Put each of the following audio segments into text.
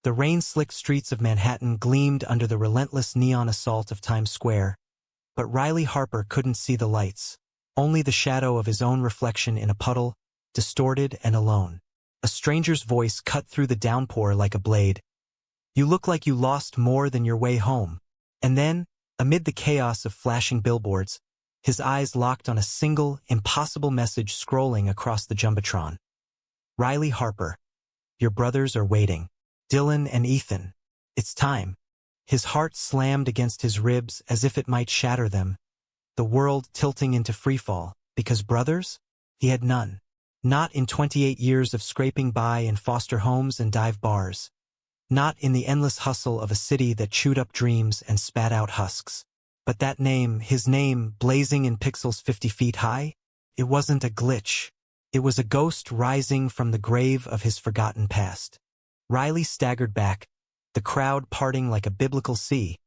The rain-slicked streets of Manhattan gleamed under the relentless neon assault of Times Square, but Riley Harper couldn't see the lights, only the shadow of his own reflection in a puddle, distorted and alone. A stranger's voice cut through the downpour like a blade. "You look like you lost more than your way home." And then, amid the chaos of flashing billboards, his eyes locked on a single, impossible message scrolling across the Jumbotron. "Riley Harper, your brothers are waiting. Dylan and Ethan. It's time." His heart slammed against his ribs as if it might shatter them, the world tilting into freefall, because brothers? He had none. Not in 28 years of scraping by in foster homes and dive bars. Not in the endless hustle of a city that chewed up dreams and spat out husks. But that name, his name, blazing in pixels 50 feet high, it wasn't a glitch. It was a ghost rising from the grave of his forgotten past. Riley staggered back, the crowd parting like a biblical sea,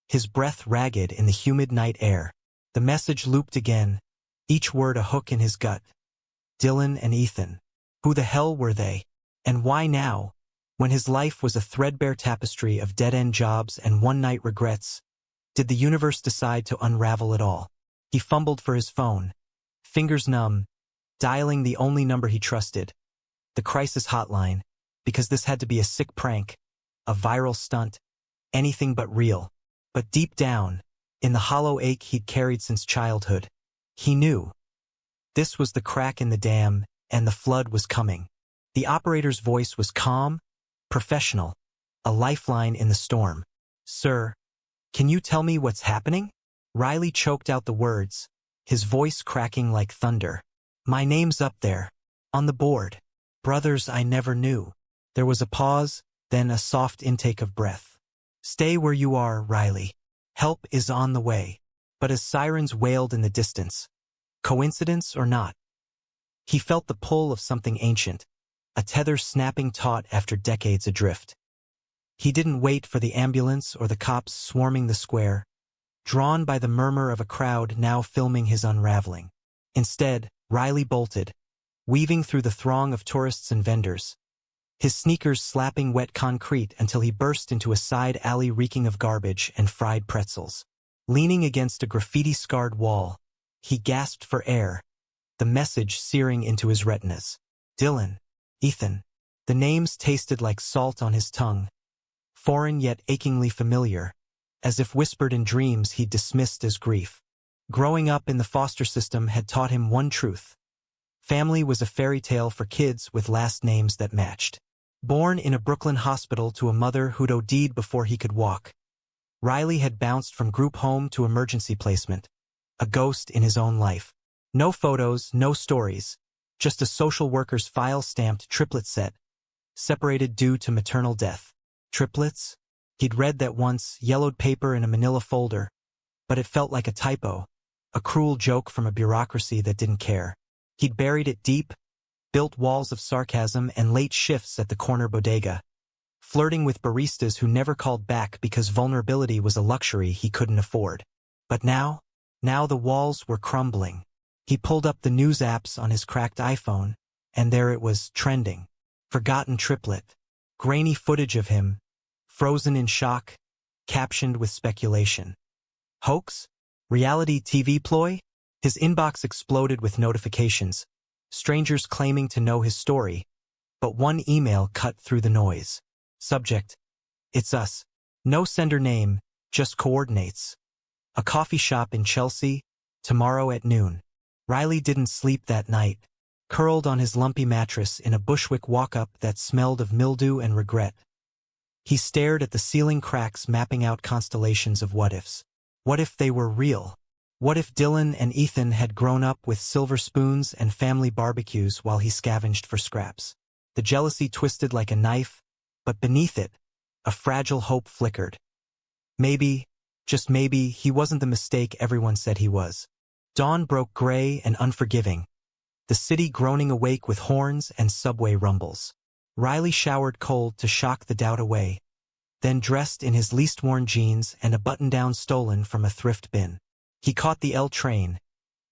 his breath ragged in the humid night air. The message looped again, each word a hook in his gut. Dylan and Ethan. Who the hell were they? And why now? When his life was a threadbare tapestry of dead-end jobs and one-night regrets, did the universe decide to unravel it all? He fumbled for his phone, fingers numb, dialing the only number he trusted, the crisis hotline, because this had to be a sick prank, a viral stunt, anything but real. But deep down, in the hollow ache he'd carried since childhood, he knew. This was the crack in the dam, and the flood was coming. The operator's voice was calm, professional, a lifeline in the storm. "Sir, can you tell me what's happening?" Riley choked out the words, his voice cracking like thunder. "My name's up there, on the board. Brothers I never knew." There was a pause, then a soft intake of breath. "Stay where you are, Riley. Help is on the way." But as sirens wailed in the distance, coincidence or not, he felt the pull of something ancient, a tether snapping taut after decades adrift. He didn't wait for the ambulance or the cops swarming the square, drawn by the murmur of a crowd now filming his unraveling. Instead, Riley bolted, weaving through the throng of tourists and vendors, his sneakers slapping wet concrete until he burst into a side alley reeking of garbage and fried pretzels. Leaning against a graffiti-scarred wall, he gasped for air, the message searing into his retinas. Dylan, Ethan. The names tasted like salt on his tongue, foreign yet achingly familiar, as if whispered in dreams he'd dismissed as grief. Growing up in the foster system had taught him one truth. Family was a fairy tale for kids with last names that matched. Born in a Brooklyn hospital to a mother who'd OD'd before he could walk, Riley had bounced from group home to emergency placement, a ghost in his own life. No photos, no stories, just a social worker's file-stamped TRIPPlet set, separated due to maternal death. Tripplets? He'd read that once, yellowed paper in a manila folder, but it felt like a typo, a cruel joke from a bureaucracy that didn't care. He'd buried it deep, built walls of sarcasm and late shifts at the corner bodega, flirting with baristas who never called back because vulnerability was a luxury he couldn't afford. But now the walls were crumbling. He pulled up the news apps on his cracked iPhone, and there it was, trending. Forgotten TRIPPlet. Grainy footage of him, frozen in shock, captioned with speculation. Hoax? Reality TV ploy? His inbox exploded with notifications, strangers claiming to know his story, but one email cut through the noise. Subject: It's us. No sender name, just coordinates. A coffee shop in Chelsea, tomorrow at noon. Riley didn't sleep that night, curled on his lumpy mattress in a Bushwick walk-up that smelled of mildew and regret. He stared at the ceiling cracks mapping out constellations of what-ifs. What if they were real? What if Dylan and Ethan had grown up with silver spoons and family barbecues while he scavenged for scraps? The jealousy twisted like a knife, but beneath it, a fragile hope flickered. Maybe, just maybe, he wasn't the mistake everyone said he was. Dawn broke gray and unforgiving, the city groaning awake with horns and subway rumbles. Riley showered cold to shock the doubt away, then dressed in his least-worn jeans and a button-down stolen from a thrift bin. He caught the L train,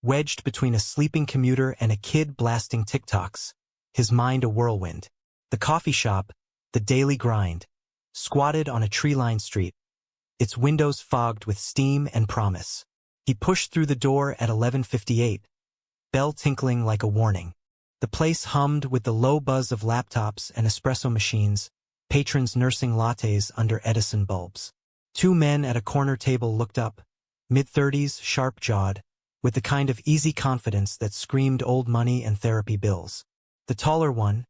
wedged between a sleeping commuter and a kid blasting TikToks, his mind a whirlwind. The coffee shop, the daily grind, squatted on a tree-lined street, its windows fogged with steam and promise. He pushed through the door at 11:58, bell tinkling like a warning. The place hummed with the low buzz of laptops and espresso machines, patrons nursing lattes under Edison bulbs. Two men at a corner table looked up, mid-30s, sharp-jawed, with the kind of easy confidence that screamed old money and therapy bills. The taller one,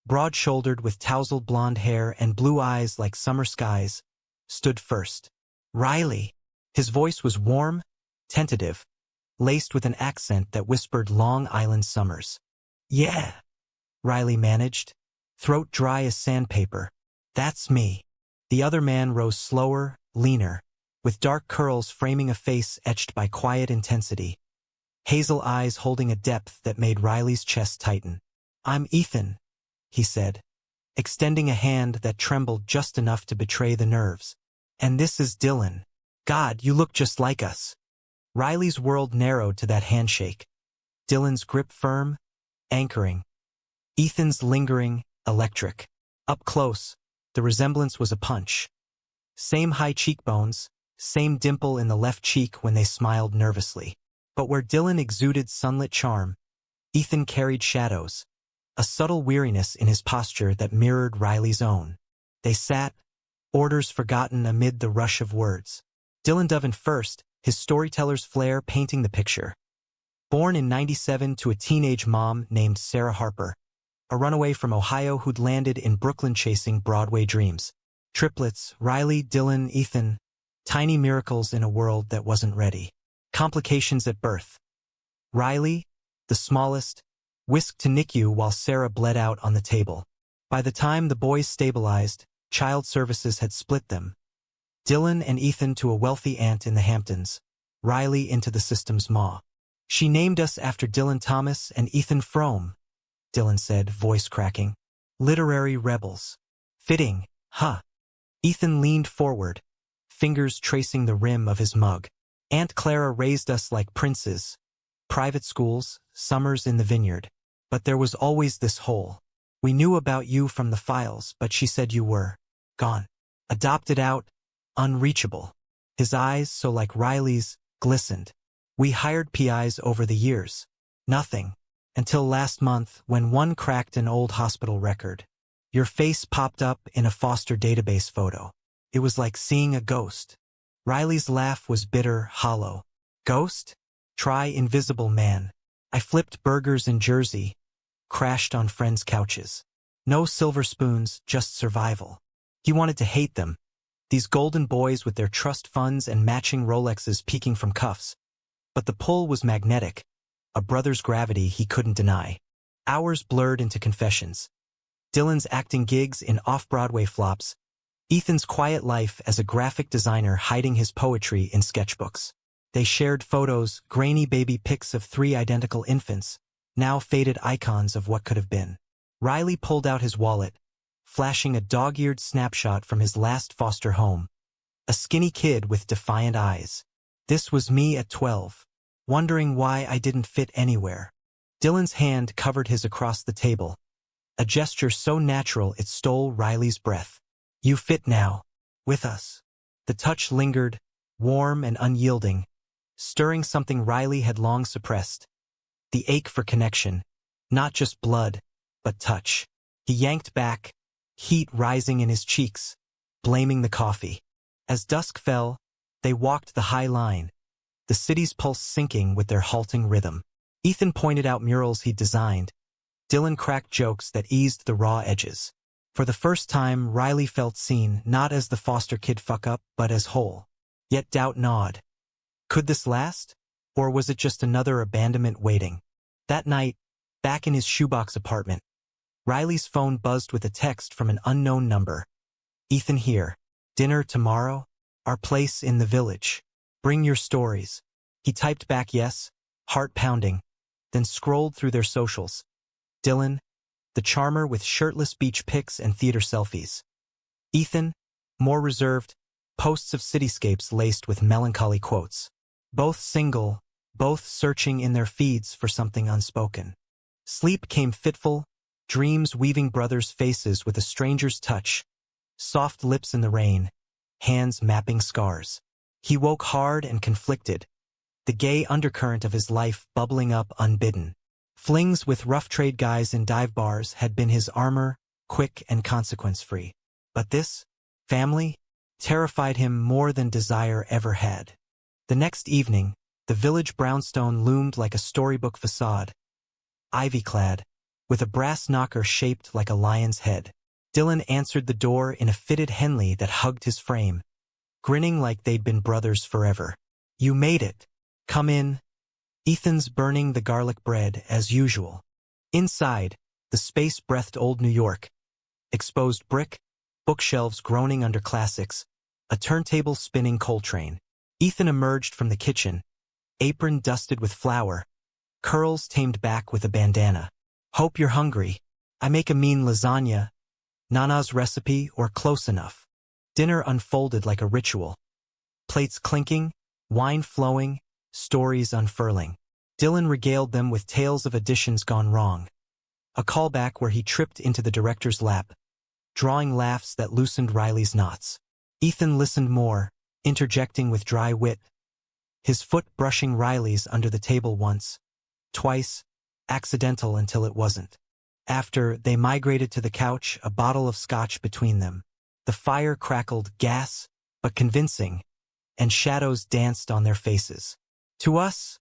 broad-shouldered with tousled blonde hair and blue eyes like summer skies, stood first. Riley. His voice was warm, tentative, laced with an accent that whispered Long Island summers. "Yeah," Riley managed, throat dry as sandpaper. "That's me." The other man rose slower, leaner, with dark curls framing a face etched by quiet intensity, hazel eyes holding a depth that made Riley's chest tighten. "I'm Ethan," he said, extending a hand that trembled just enough to betray the nerves. "And this is Dylan. God, you look just like us." Riley's world narrowed to that handshake. Dylan's grip firm, anchoring. Ethan's lingering, electric. Up close, the resemblance was a punch. Same high cheekbones, same dimple in the left cheek when they smiled nervously. But where Dylan exuded sunlit charm, Ethan carried shadows, a subtle weariness in his posture that mirrored Riley's own. They sat, orders forgotten amid the rush of words. Dylan Dovin first, his storyteller's flair painting the picture. Born in '97 to a teenage mom named Sarah Harper, a runaway from Ohio who'd landed in Brooklyn chasing Broadway dreams. Triplets, Riley, Dylan, Ethan, tiny miracles in a world that wasn't ready. Complications at birth. Riley, the smallest, whisked to NICU while Sarah bled out on the table. By the time the boys stabilized, child services had split them. Dylan and Ethan to a wealthy aunt in the Hamptons, Riley into the system's maw. "She named us after Dylan Thomas and Ethan Frome," Dylan said, voice cracking. "Literary rebels. Fitting, huh?" Ethan leaned forward, fingers tracing the rim of his mug. "Aunt Clara raised us like princes. Private schools, summers in the vineyard. But there was always this hole. We knew about you from the files, but she said you were gone. Adopted out, unreachable." His eyes, so like Riley's, glistened. "We hired PIs over the years. Nothing. Until last month, when one cracked an old hospital record. Your face popped up in a foster database photo. It was like seeing a ghost." Riley's laugh was bitter, hollow. "Ghost? Try Invisible Man. I flipped burgers in Jersey, crashed on friends' couches. No silver spoons, just survival." He wanted to hate them. These golden boys with their trust funds and matching Rolexes peeking from cuffs. But the pull was magnetic, a brother's gravity he couldn't deny. Hours blurred into confessions. Dylan's acting gigs in off-Broadway flops, Ethan's quiet life as a graphic designer hiding his poetry in sketchbooks. They shared photos, grainy baby pics of 3 identical infants, now faded icons of what could have been. Riley pulled out his wallet, flashing a dog-eared snapshot from his last foster home. A skinny kid with defiant eyes. "This was me at 12, wondering why I didn't fit anywhere." Dylan's hand covered his across the table, a gesture so natural it stole Riley's breath. "You fit now. With us." The touch lingered, warm and unyielding, stirring something Riley had long suppressed. The ache for connection, not just blood, but touch. He yanked back, heat rising in his cheeks, blaming the coffee. As dusk fell, they walked the high line, the city's pulse sinking with their halting rhythm. Ethan pointed out murals he'd designed. Dylan cracked jokes that eased the raw edges. For the first time, Riley felt seen not as the foster kid fuck-up, but as whole. Yet doubt gnawed. Could this last? Or was it just another abandonment waiting? That night, back in his shoebox apartment, Riley's phone buzzed with a text from an unknown number. "Ethan here. Dinner tomorrow? Our place in the village. Bring your stories." He typed back yes, heart pounding, then scrolled through their socials. Dylan, the charmer with shirtless beach pics and theater selfies. Ethan, more reserved, posts of cityscapes laced with melancholy quotes. Both single, both searching in their feeds for something unspoken. Sleep came fitful, dreams weaving brothers' faces with a stranger's touch, soft lips in the rain, hands mapping scars. He woke hard and conflicted, the gay undercurrent of his life bubbling up unbidden. Flings with rough trade guys in dive bars had been his armor, quick and consequence-free. But this, family, terrified him more than desire ever had. The next evening, the village brownstone loomed like a storybook facade, ivy-clad, with a brass knocker shaped like a lion's head. Dylan answered the door in a fitted Henley that hugged his frame, grinning like they'd been brothers forever. "You made it. Come in." Ethan's burning the garlic bread as usual. Inside, the space-breathed old New York. Exposed brick, bookshelves groaning under classics, a turntable spinning Coltrane. Ethan emerged from the kitchen, apron dusted with flour, curls tamed back with a bandana. "Hope you're hungry. I make a mean lasagna, Nana's recipe or close enough." Dinner unfolded like a ritual. Plates clinking, wine flowing, stories unfurling. Dylan regaled them with tales of additions gone wrong. A callback where he tripped into the director's lap, drawing laughs that loosened Riley's knots. Ethan listened more, interjecting with dry wit, his foot brushing Riley's under the table once, twice, accidental until it wasn't. After they migrated to the couch, a bottle of scotch between them. The fire crackled, gas, but convincing, and shadows danced on their faces. "To us,"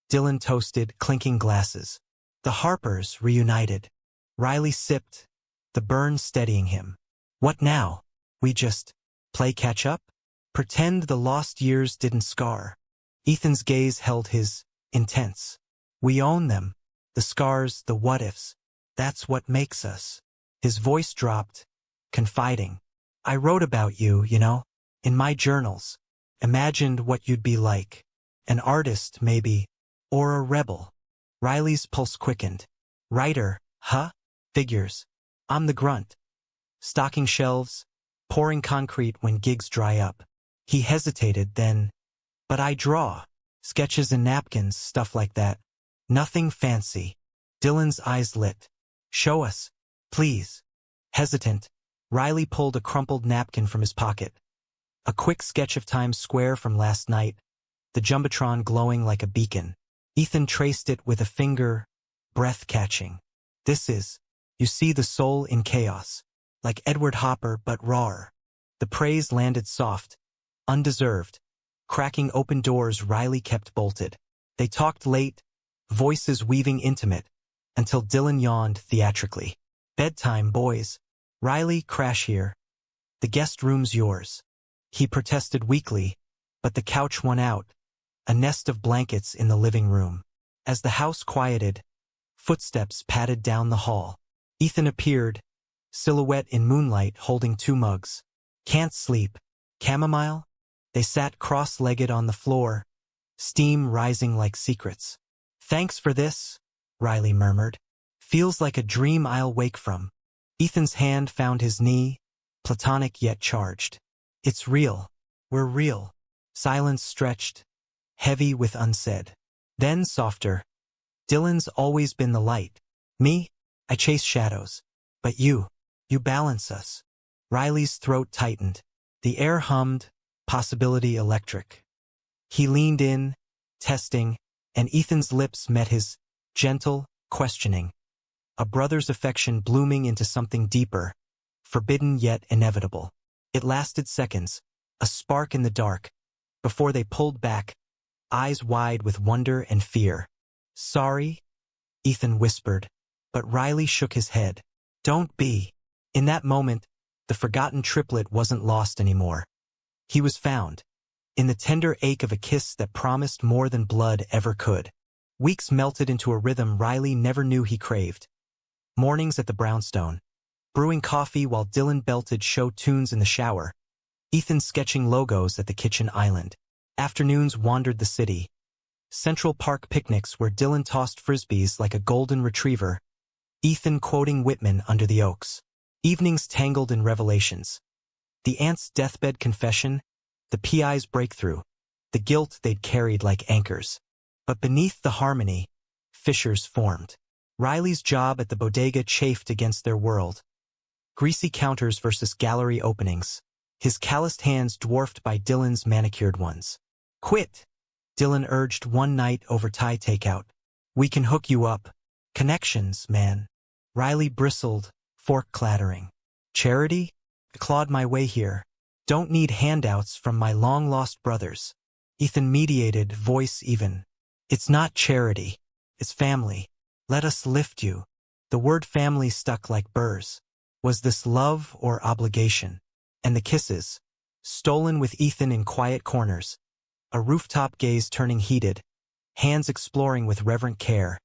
Dylan toasted, clinking glasses. The Harpers reunited. Riley sipped, the burn steadying him. "What now? We just play catch-up? Pretend the lost years didn't scar?" Ethan's gaze held his, intense. "We own them. The scars, the what-ifs. That's what makes us." His voice dropped, confiding. "I wrote about you, in my journals. Imagined what you'd be like. An artist, maybe, or a rebel." Riley's pulse quickened. "Writer, huh? Figures. I'm the grunt. Stocking shelves, pouring concrete when gigs dry up." He hesitated, then, "But I draw. Sketches and napkins, stuff like that. Nothing fancy." Dylan's eyes lit. "Show us, please." Hesitant, Riley pulled a crumpled napkin from his pocket. A quick sketch of Times Square from last night, the Jumbotron glowing like a beacon. Ethan traced it with a finger, breath-catching. "This is, you see the soul in chaos, like Edward Hopper but rawer." The praise landed soft, undeserved, cracking open doors Riley kept bolted. They talked late, voices weaving intimate, until Dylan yawned theatrically. "Bedtime, boys. Riley, crash here. The guest room's yours." He protested weakly, but the couch won out, a nest of blankets in the living room. As the house quieted, footsteps padded down the hall. Ethan appeared, silhouette in moonlight holding 2 mugs. "Can't sleep. Chamomile?" They sat cross-legged on the floor, steam rising like secrets. "Thanks for this," Riley murmured. "Feels like a dream I'll wake from." Ethan's hand found his knee, platonic yet charged. "It's real. We're real." Silence stretched, heavy with unsaid. Then softer. "Dylan's always been the light. Me, I chase shadows. But you balance us." Riley's throat tightened. The air hummed, possibility electric. He leaned in, testing, and Ethan's lips met his, gentle, questioning. A brother's affection blooming into something deeper, forbidden yet inevitable. It lasted seconds, a spark in the dark, before they pulled back, eyes wide with wonder and fear. "Sorry?" Ethan whispered, but Riley shook his head. "Don't be." In that moment, the forgotten TRIPPlet wasn't lost anymore. He was found, in the tender ache of a kiss that promised more than blood ever could. Weeks melted into a rhythm Riley never knew he craved. Mornings at the brownstone, brewing coffee while Dylan belted show tunes in the shower, Ethan sketching logos at the kitchen island. Afternoons wandered the city. Central Park picnics where Dylan tossed frisbees like a golden retriever, Ethan quoting Whitman under the oaks. Evenings tangled in revelations. The aunt's deathbed confession, the PI's breakthrough, the guilt they'd carried like anchors. But beneath the harmony, fissures formed. Riley's job at the bodega chafed against their world. Greasy counters versus gallery openings. His calloused hands dwarfed by Dylan's manicured ones. Quit, Dylan urged one night over Thai takeout. We can hook you up. Connections, man. Riley bristled, fork clattering. Charity? I clawed my way here. Don't need handouts from my long-lost brothers. Ethan mediated, voice even. It's not charity. It's family. Let us lift you. The word family stuck like burrs. Was this love or obligation? And the kisses, stolen with Ethan in quiet corners. A rooftop gaze turning heated, hands exploring with reverent care.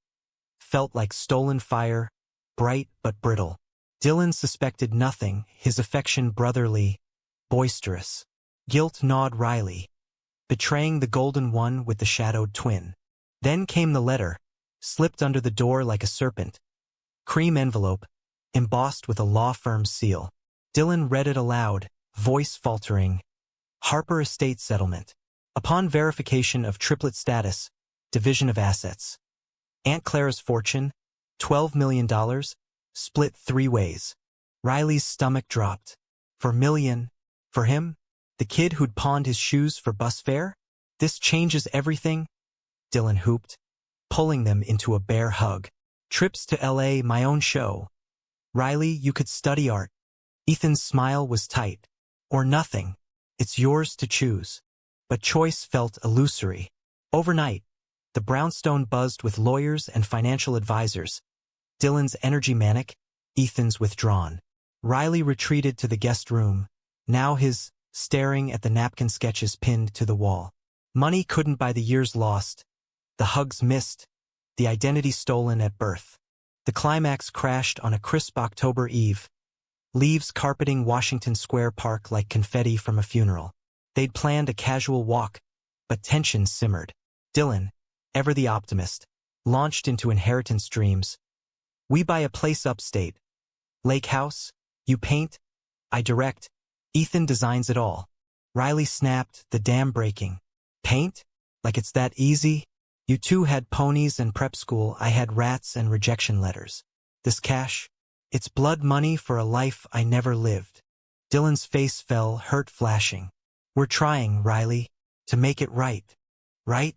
Felt like stolen fire, bright but brittle. Dylan suspected nothing, his affection brotherly, boisterous. Guilt gnawed Riley, betraying the golden one with the shadowed twin. Then came the letter, slipped under the door like a serpent. Cream envelope, embossed with a law firm's seal. Dylan read it aloud, voice faltering. Harper Estate Settlement. Upon verification of TRIPPlet status, division of assets. Aunt Clara's fortune, $12 million, split 3 ways. Riley's stomach dropped. For million. For him? The kid who'd pawned his shoes for bus fare? This changes everything? Dylan hooped, pulling them into a bear hug. Trips to LA, my own show. Riley, you could study art. Ethan's smile was tight. Or nothing. It's yours to choose. But choice felt illusory. Overnight, the brownstone buzzed with lawyers and financial advisors. Dylan's energy manic, Ethan's withdrawn. Riley retreated to the guest room, now his staring at the napkin sketches pinned to the wall. Money couldn't buy the years lost, the hugs missed, the identity stolen at birth. The climax crashed on a crisp October eve, leaves carpeting Washington Square Park like confetti from a funeral. They'd planned a casual walk, but tension simmered. Dylan, ever the optimist, launched into inheritance dreams. We buy a place upstate. Lake house, you paint, I direct, Ethan designs it all. Riley snapped, the dam breaking. Paint? Like it's that easy? You two had ponies and prep school, I had rats and rejection letters. This cash? It's blood money for a life I never lived. Dylan's face fell, hurt flashing. We're trying, Riley, to make it right. Right?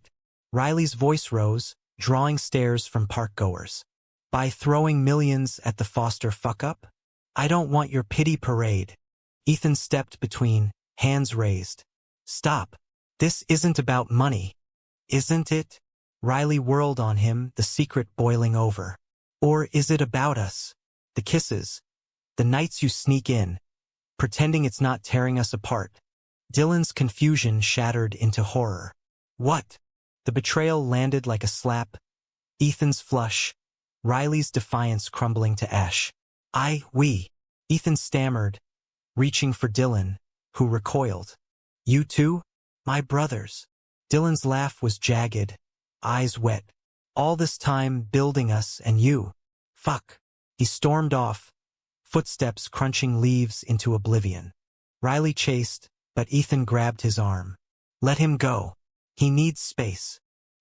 Riley's voice rose, drawing stares from park-goers. By throwing millions at the Foster fuck-up? I don't want your pity parade. Ethan stepped between, hands raised. Stop. This isn't about money. Isn't it? Riley whirled on him, the secret boiling over. Or is it about us? The kisses. The nights you sneak in, pretending it's not tearing us apart. Dylan's confusion shattered into horror. What? The betrayal landed like a slap. Ethan's flush. Riley's defiance crumbling to ash. We. Ethan stammered, reaching for Dylan, who recoiled. You too? My brothers. Dylan's laugh was jagged, eyes wet. All this time building us and you. Fuck. He stormed off, footsteps crunching leaves into oblivion. Riley chased, but Ethan grabbed his arm. Let him go. He needs space.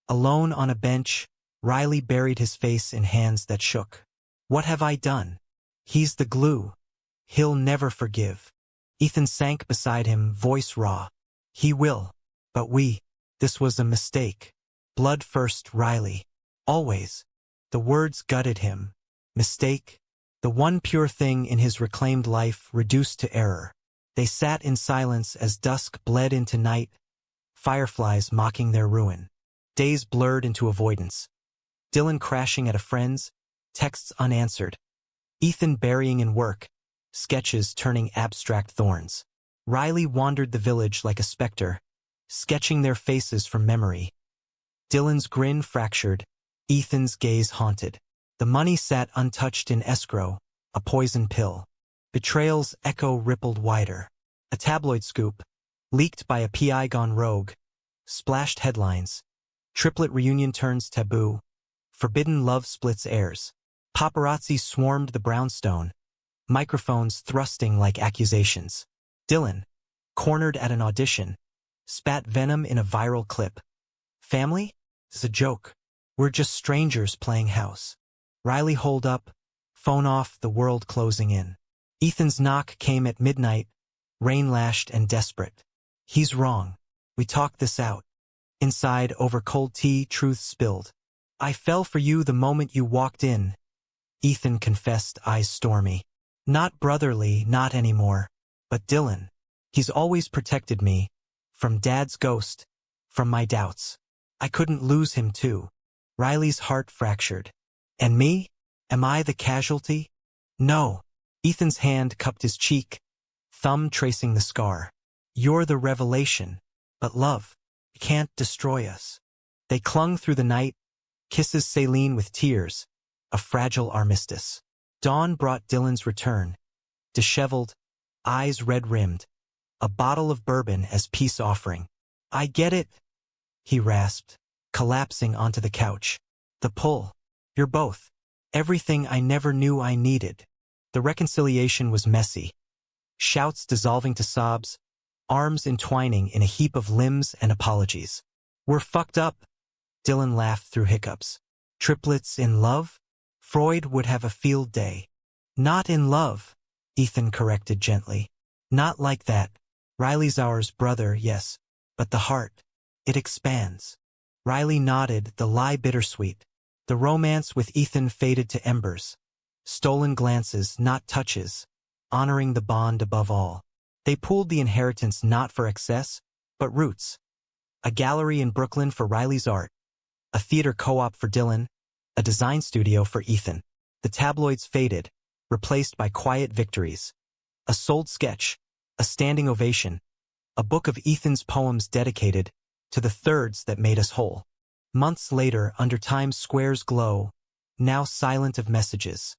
Alone on a bench, Riley buried his face in hands that shook. What have I done? He's the glue. He'll never forgive. Ethan sank beside him, voice raw. He will. But this was a mistake. Blood first, Riley. Always. The words gutted him. Mistake? The one pure thing in his reclaimed life reduced to error. They sat in silence as dusk bled into night, fireflies mocking their ruin. Days blurred into avoidance. Dylan crashing at a friend's, texts unanswered. Ethan burying in work, sketches turning abstract thorns. Riley wandered the village like a specter, sketching their faces from memory. Dylan's grin fractured, Ethan's gaze haunted. The money sat untouched in escrow, a poison pill. Betrayal's echo rippled wider. A tabloid scoop, leaked by a PI gone rogue, splashed headlines. TRIPPlet reunion turns taboo. Forbidden love splits heirs. Paparazzi swarmed the brownstone, microphones thrusting like accusations. Dylan, cornered at an audition, spat venom in a viral clip. Family? It's a joke. We're just strangers playing house. Riley holed up, phone off, the world closing in. Ethan's knock came at midnight, rain-lashed and desperate. He's wrong. We talked this out. Inside, over cold tea, truth spilled. I fell for you the moment you walked in, Ethan confessed, eyes stormy. Not brotherly, not anymore. But Dylan. He's always protected me. From Dad's ghost. From my doubts. I couldn't lose him too. Riley's heart fractured. And me? Am I the casualty? No. Ethan's hand cupped his cheek, thumb tracing the scar. You're the revelation. But love can't destroy us. They clung through the night, kisses saline with tears, a fragile armistice. Dawn brought Dylan's return, disheveled, eyes red-rimmed, a bottle of bourbon as peace offering. I get it, he rasped, collapsing onto the couch. The pull. You're both. Everything I never knew I needed. The reconciliation was messy. Shouts dissolving to sobs, arms entwining in a heap of limbs and apologies. We're fucked up, Dylan laughed through hiccups. Triplets in love? Freud would have a field day. Not in love, Ethan corrected gently. Not like that. Riley's our brother, yes, but the heart, it expands. Riley nodded, the lie bittersweet. The romance with Ethan faded to embers. Stolen glances, not touches, honoring the bond above all. They pooled the inheritance not for excess, but roots. A gallery in Brooklyn for Riley's art, a theater co-op for Dylan, a design studio for Ethan. The tabloids faded, replaced by quiet victories. A sold sketch, a standing ovation, a book of Ethan's poems dedicated to the thirds that made us whole. Months later, under Times Square's glow, now silent of messages,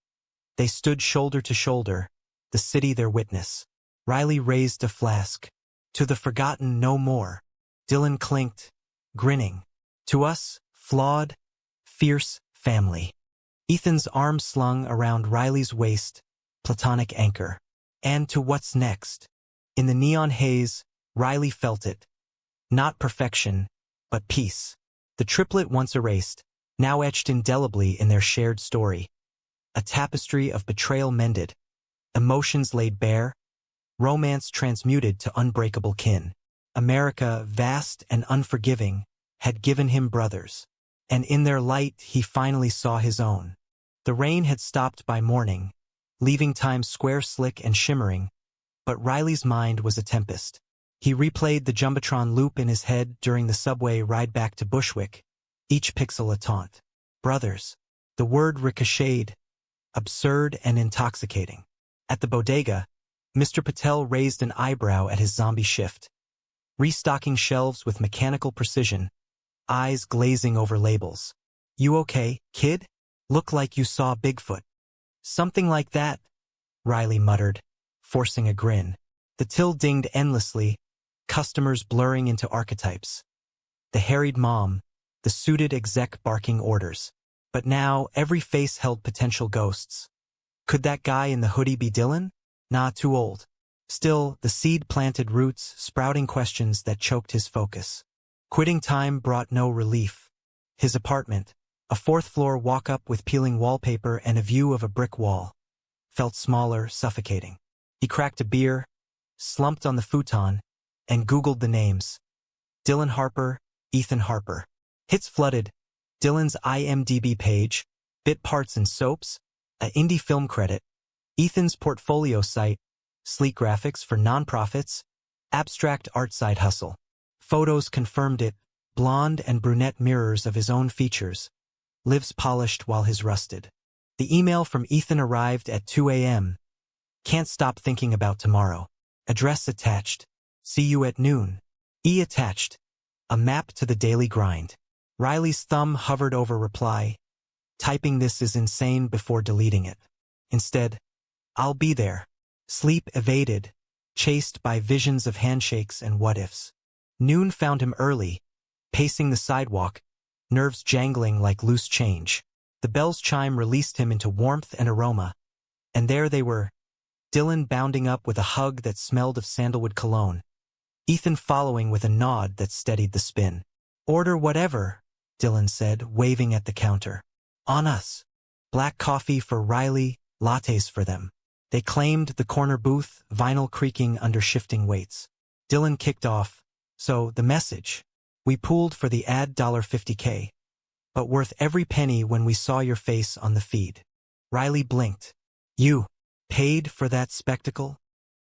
they stood shoulder to shoulder, the city their witness. Riley raised a flask. To the forgotten no more. Dylan clinked, grinning. To us, flawed, fierce family. Ethan's arm slung around Riley's waist, platonic anchor. And to what's next? In the neon haze, Riley felt it. Not perfection, but peace. The triplet once erased, now etched indelibly in their shared story. A tapestry of betrayal mended, emotions laid bare, romance transmuted to unbreakable kin. America, vast and unforgiving, had given him brothers. And in their light he finally saw his own. The rain had stopped by morning, leaving Times Square slick and shimmering, but Riley's mind was a tempest. He replayed the Jumbotron loop in his head during the subway ride back to Bushwick, each pixel a taunt. Brothers. The word ricocheted, absurd and intoxicating. At the bodega, Mr. Patel raised an eyebrow at his zombie shift. Restocking shelves with mechanical precision, eyes glazing over labels. You okay, kid? Look like you saw Bigfoot. Something like that, Riley muttered, forcing a grin. The till dinged endlessly, customers blurring into archetypes. The harried mom, the suited exec barking orders. But now every face held potential ghosts. Could that guy in the hoodie be Dylan? Nah, too old. Still, the seed planted roots, sprouting questions that choked his focus. Quitting time brought no relief. His apartment, a fourth-floor walk-up with peeling wallpaper and a view of a brick wall, felt smaller, suffocating. He cracked a beer, slumped on the futon, and Googled the names. Dylan Harper, Ethan Harper. Hits flooded. Dylan's IMDb page, bit parts and soaps, a indie film credit, Ethan's portfolio site, sleek graphics for nonprofits, abstract art side hustle. Photos confirmed it, blonde and brunette mirrors of his own features. Lives polished while his rusted. The email from Ethan arrived at 2 a.m. Can't stop thinking about tomorrow. Address attached. See you at noon. E attached. A map to the daily grind. Riley's thumb hovered over reply. Typing this is insane before deleting it. Instead, I'll be there. Sleep evaded, chased by visions of handshakes and what-ifs. Noon found him early, pacing the sidewalk, nerves jangling like loose change. The bell's chime released him into warmth and aroma. And there they were, Dylan bounding up with a hug that smelled of sandalwood cologne. Ethan following with a nod that steadied the spin. Order whatever, Dylan said, waving at the counter. On us. Black coffee for Riley, lattes for them. They claimed the corner booth, vinyl creaking under shifting weights. Dylan kicked off. So, the message. We pooled for the ad $50K. But worth every penny when we saw your face on the feed. Riley blinked. You paid for that spectacle?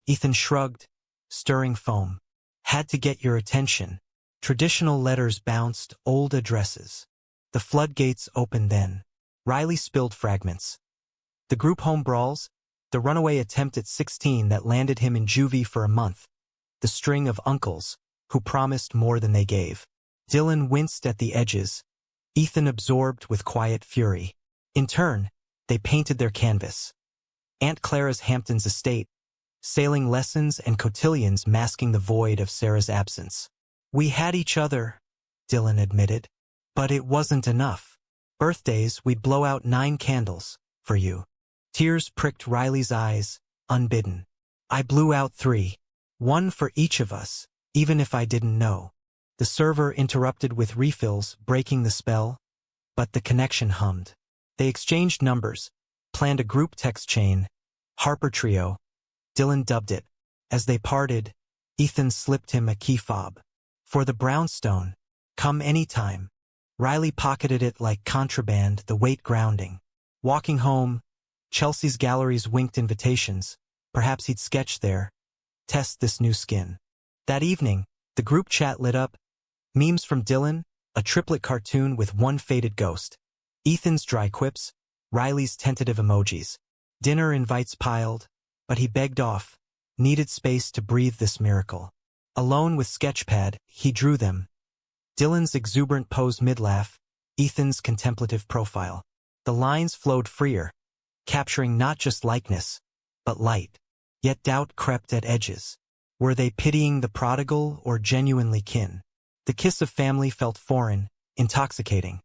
Ethan shrugged, stirring foam. Had to get your attention. Traditional letters bounced, old addresses. The floodgates opened then. Riley spilled fragments. The group home brawls, the runaway attempt at 16 that landed him in juvie for a month, the string of uncles who promised more than they gave. Dylan winced at the edges, Ethan absorbed with quiet fury. In turn, they painted their canvas. Aunt Clara's Hampton's estate, sailing lessons and cotillions masking the void of Sarah's absence. We had each other, Dylan admitted, but it wasn't enough. Birthdays, we'd blow out 9 candles, for you. Tears pricked Riley's eyes, unbidden. I blew out 3. 1 for each of us, even if I didn't know. The server interrupted with refills, breaking the spell, but the connection hummed. They exchanged numbers, planned a group text chain, Harper Trio. Dylan dubbed it. As they parted, Ethan slipped him a key fob. For the brownstone, come anytime. Riley pocketed it like contraband, the weight grounding. Walking home, Chelsea's galleries winked invitations. Perhaps he'd sketch there. Test this new skin. That evening, the group chat lit up. Memes from Dylan, a TRIPPlet cartoon with one faded ghost. Ethan's dry quips, Riley's tentative emojis. Dinner invites piled, but he begged off. Needed space to breathe this miracle. Alone with sketchpad, he drew them. Dylan's exuberant pose mid-laugh, Ethan's contemplative profile. The lines flowed freer, capturing not just likeness, but light. Yet doubt crept at edges. Were they pitying the prodigal or genuinely kin? The kiss of family felt foreign, intoxicating.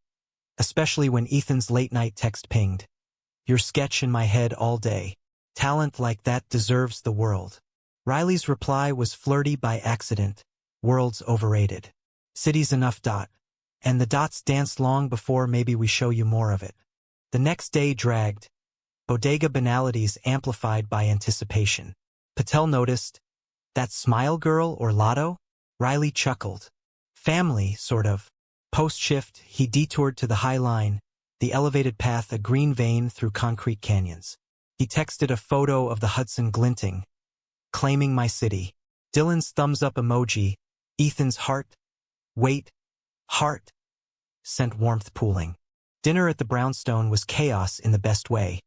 Especially when Ethan's late-night text pinged. Your sketch in my head all day. Talent like that deserves the world. Riley's reply was flirty by accident. World's overrated. City's enough dot. And the dots danced long before maybe we show you more of it. The next day dragged. Bodega banalities amplified by anticipation. Patel noticed. That smile girl or Lotto? Riley chuckled. Family, sort of. Post-shift, he detoured to the High Line, the elevated path a green vein through concrete canyons. He texted a photo of the Hudson glinting. Claiming my city. Dylan's thumbs-up emoji, Ethan's heart. Wait. Heart. Sent warmth pooling. Dinner at the brownstone was chaos in the best way.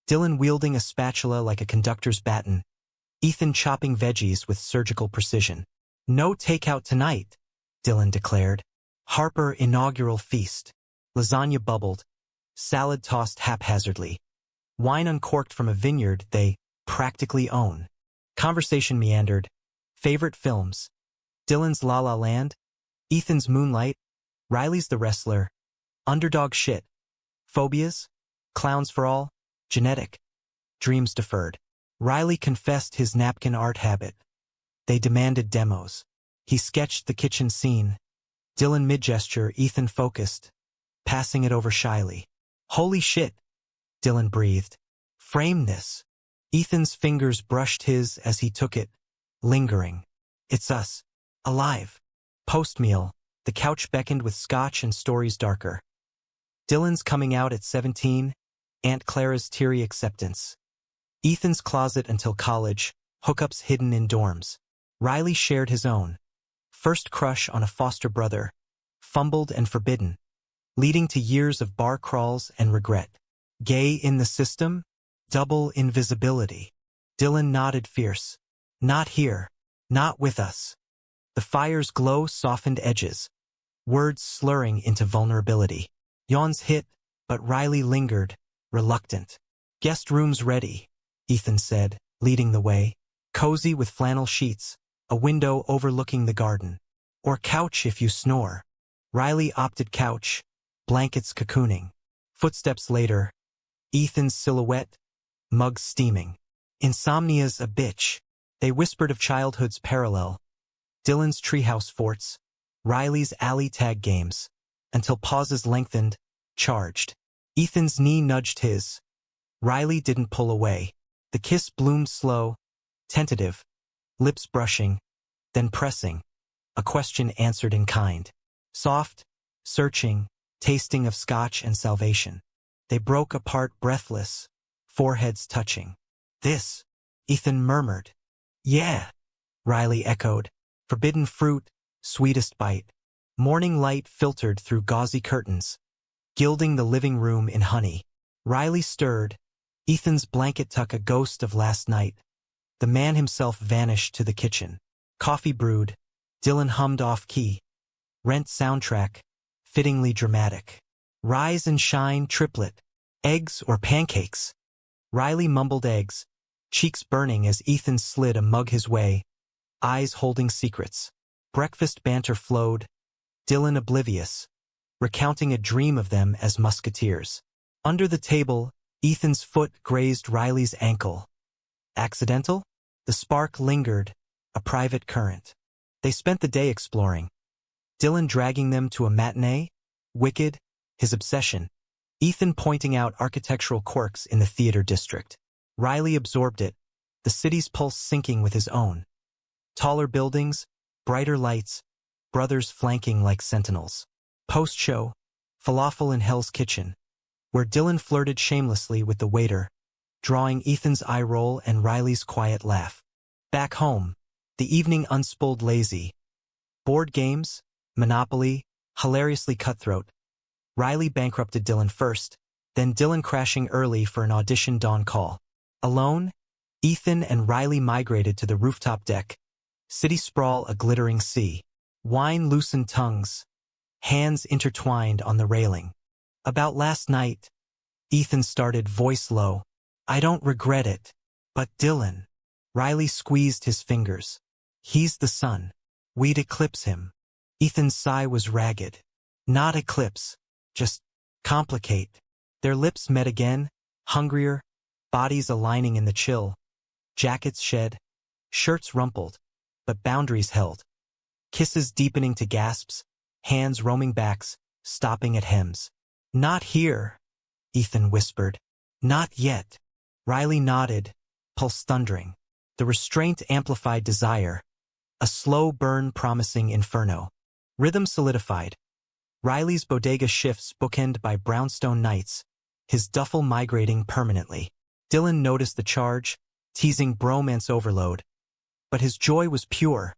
Dylan wielding a spatula like a conductor's baton. Ethan chopping veggies with surgical precision. No takeout tonight, Dylan declared. Harper inaugural feast. Lasagna bubbled. Salad tossed haphazardly. Wine uncorked from a vineyard they practically own. Conversation meandered. Favorite films. Dylan's La La Land. Ethan's Moonlight. Riley's The Wrestler. Underdog shit. Phobias. Clowns for all. Genetic. Dreams deferred. Riley confessed his napkin art habit. They demanded demos. He sketched the kitchen scene. Dylan mid-gesture, Ethan focused, passing it over shyly. Holy shit, Dylan breathed. Frame this. Ethan's fingers brushed his as he took it, lingering. It's us. Alive. Post-meal, the couch beckoned with scotch and stories darker. Dylan's coming out at 17, Aunt Clara's teary acceptance. Ethan's closet until college, hookups hidden in dorms. Riley shared his own. First crush on a foster brother, fumbled and forbidden, leading to years of bar crawls and regret. Gay in the system? Double invisibility. Dylan nodded fierce. Not here. Not with us. The fire's glow softened edges, words slurring into vulnerability. Yawns hit, but Riley lingered, reluctant. Guest room's ready, Ethan said, leading the way. Cozy with flannel sheets, a window overlooking the garden. Or couch if you snore. Riley opted couch, blankets cocooning. Footsteps later, Ethan's silhouette, mugs steaming. Insomnia's a bitch. They whispered of childhood's parallel. Dylan's treehouse forts, Riley's alley tag games, until pauses lengthened, charged. Ethan's knee nudged his. Riley didn't pull away. The kiss bloomed slow, tentative, lips brushing, then pressing, a question answered in kind. Soft, searching, tasting of scotch and salvation. They broke apart breathless, foreheads touching. This, Ethan murmured. Yeah, Riley echoed. Forbidden fruit, sweetest bite. Morning light filtered through gauzy curtains, gilding the living room in honey. Riley stirred, Ethan's blanket tuck a ghost of last night. The man himself vanished to the kitchen. Coffee brewed, Dylan hummed off-key. Rent soundtrack, fittingly dramatic. Rise and shine, TRIPPlet. Eggs or pancakes? Riley mumbled eggs, cheeks burning as Ethan slid a mug his way, eyes holding secrets. Breakfast banter flowed, Dylan oblivious, recounting a dream of them as musketeers. Under the table, Ethan's foot grazed Riley's ankle. Accidental? The spark lingered, a private current. They spent the day exploring. Dylan dragging them to a matinee, Wicked, his obsession. Ethan pointing out architectural quirks in the theater district. Riley absorbed it, the city's pulse syncing with his own. Taller buildings, brighter lights, brothers flanking like sentinels. Post-show, falafel in Hell's Kitchen, where Dylan flirted shamelessly with the waiter, drawing Ethan's eye roll and Riley's quiet laugh. Back home, the evening unspooled lazy. Board games, Monopoly, hilariously cutthroat. Riley bankrupted Dylan first, then Dylan crashing early for an audition dawn call. Alone, Ethan and Riley migrated to the rooftop deck. City sprawl a glittering sea. Wine loosened tongues. Hands intertwined on the railing. About last night, Ethan started, voice low. I don't regret it. But Dylan. Riley squeezed his fingers. He's the sun. We'd eclipse him. Ethan's sigh was ragged. Not eclipse. Just complicate. Their lips met again, hungrier, bodies aligning in the chill. Jackets shed, shirts rumpled, but boundaries held. Kisses deepening to gasps, hands roaming backs, stopping at hems. Not here, Ethan whispered. Not yet. Riley nodded, pulse thundering. The restraint amplified desire. A slow burn promising inferno. Rhythm solidified. Riley's bodega shifts bookend by brownstone nights, his duffel migrating permanently. Dylan noticed the charge, teasing bromance overload. But his joy was pure.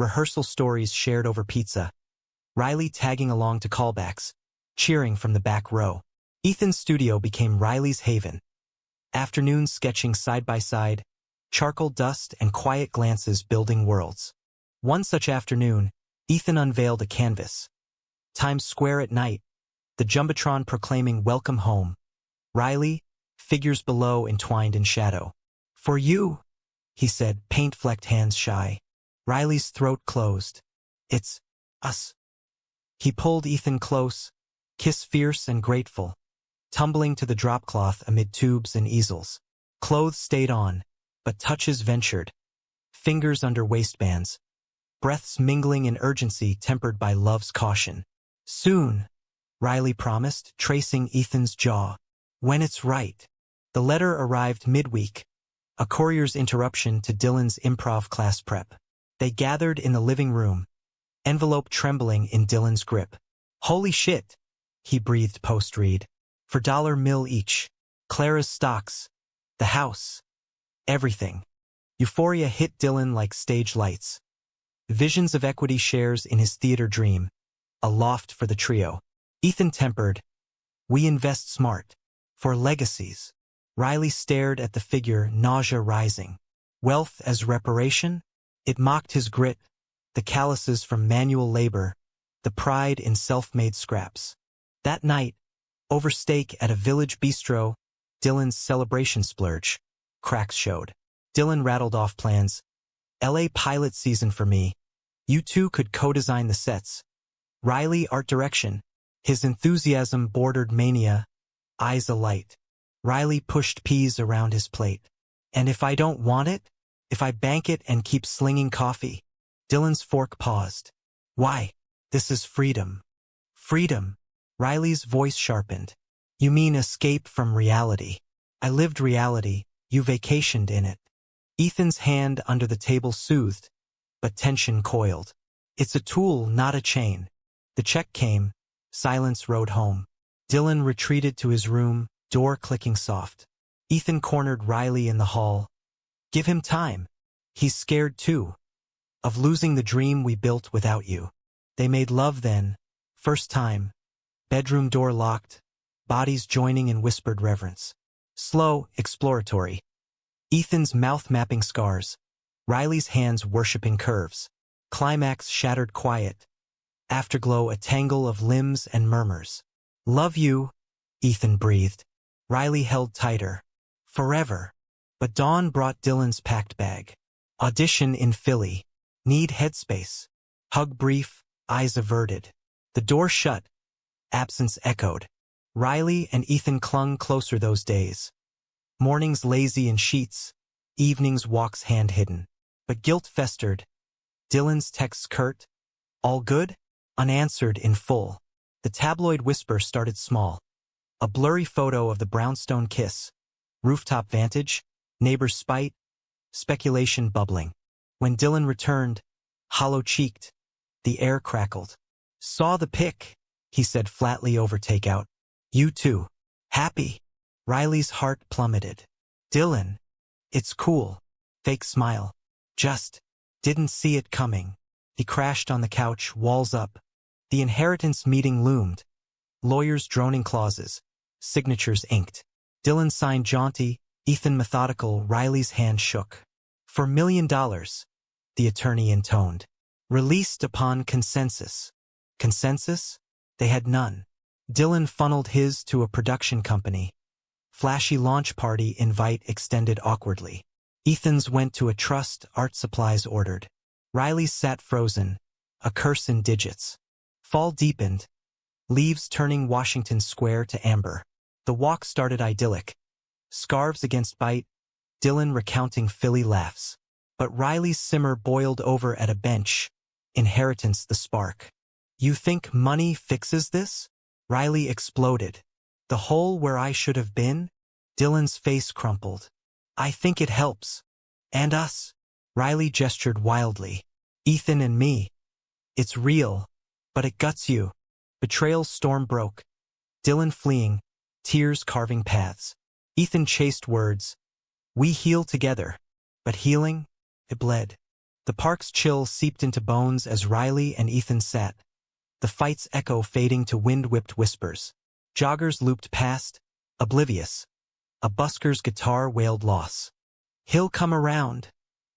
Rehearsal stories shared over pizza. Riley tagging along to callbacks, cheering from the back row. Ethan's studio became Riley's haven. Afternoons sketching side by side, charcoal dust and quiet glances building worlds. One such afternoon, Ethan unveiled a canvas. Times Square at night, the Jumbotron proclaiming welcome home. Riley, figures below entwined in shadow. For you, he said, paint-flecked hands shy. Riley's throat closed. It's us. He pulled Ethan close, kiss fierce and grateful, tumbling to the dropcloth amid tubes and easels. Clothes stayed on, but touches ventured. Fingers under waistbands. Breaths mingling in urgency tempered by love's caution. Soon, Riley promised, tracing Ethan's jaw. When it's right. The letter arrived midweek, a courier's interruption to Dylan's improv class prep. They gathered in the living room, envelope trembling in Dylan's grip. Holy shit, he breathed post-read. For $1 each. Clara's stocks. The house. Everything. Euphoria hit Dylan like stage lights. Visions of equity shares in his theater dream. A loft for the trio. Ethan tempered. We invest smart. For legacies. Riley stared at the figure, nausea rising. Wealth as reparation? It mocked his grit, the calluses from manual labor, the pride in self-made scraps. That night, over steak at a village bistro, Dylan's celebration splurge. Cracks showed. Dylan rattled off plans. LA pilot season for me. You two could co-design the sets. Riley art direction. His enthusiasm bordered mania, eyes alight. Riley pushed peas around his plate. And if I don't want it? If I bank it and keep slinging coffee? Dylan's fork paused. Why? This is freedom. Freedom. Riley's voice sharpened. You mean escape from reality? I lived reality, You vacationed in it. Ethan's hand under the table soothed, but tension coiled. It's a tool, not a chain. The check came. Silence rode home. Dylan retreated to his room, door clicking soft. Ethan cornered Riley in the hall. Give him time. He's scared too. Of losing the dream we built without you. They made love then. First time. Bedroom door locked. Bodies joining in whispered reverence. Slow, exploratory. Ethan's mouth mapping scars. Riley's hands worshipping curves. Climax shattered quiet. Afterglow a tangle of limbs and murmurs. Love you, Ethan breathed. Riley held tighter. Forever. But dawn brought Dylan's packed bag. Audition in Philly. Need headspace. Hug brief, eyes averted. The door shut. Absence echoed. Riley and Ethan clung closer those days. Mornings lazy in sheets. Evenings walks hand-hidden. But guilt festered. Dylan's texts curt. All good? Unanswered in full. The tabloid whisper started small. A blurry photo of the brownstone kiss. Rooftop vantage. Neighbor's spite. Speculation bubbling. When Dylan returned, hollow-cheeked, the air crackled. Saw the pic, he said flatly over takeout. You too. Happy. Riley's heart plummeted. Dylan. It's cool. Fake smile. Just. Didn't see it coming. He crashed on the couch, walls up. The inheritance meeting loomed. Lawyers droning clauses. Signatures inked. Dylan signed jaunty, Ethan methodical, Riley's hand shook. For $1 million, the attorney intoned. Released upon consensus. Consensus? They had none. Dylan funneled his to a production company. Flashy launch party invite extended awkwardly. Ethan's went to a trust, art supplies ordered. Riley's sat frozen, a curse in digits. Fall deepened. Leaves turning Washington Square to amber. The walk started idyllic. Scarves against bite. Dylan recounting Philly laughs. But Riley's simmer boiled over at a bench. Inheritance the spark. You think money fixes this? Riley exploded. The hole where I should have been? Dylan's face crumpled. I think it helps. And us. Riley gestured wildly. Ethan and me. It's real. But it guts you. Betrayal's storm broke. Dylan fleeing. Tears carving paths. Ethan chased words. We heal together. But healing? It bled. The park's chill seeped into bones as Riley and Ethan sat. The fight's echo fading to wind-whipped whispers. Joggers looped past, oblivious. A busker's guitar wailed loss. He'll come around,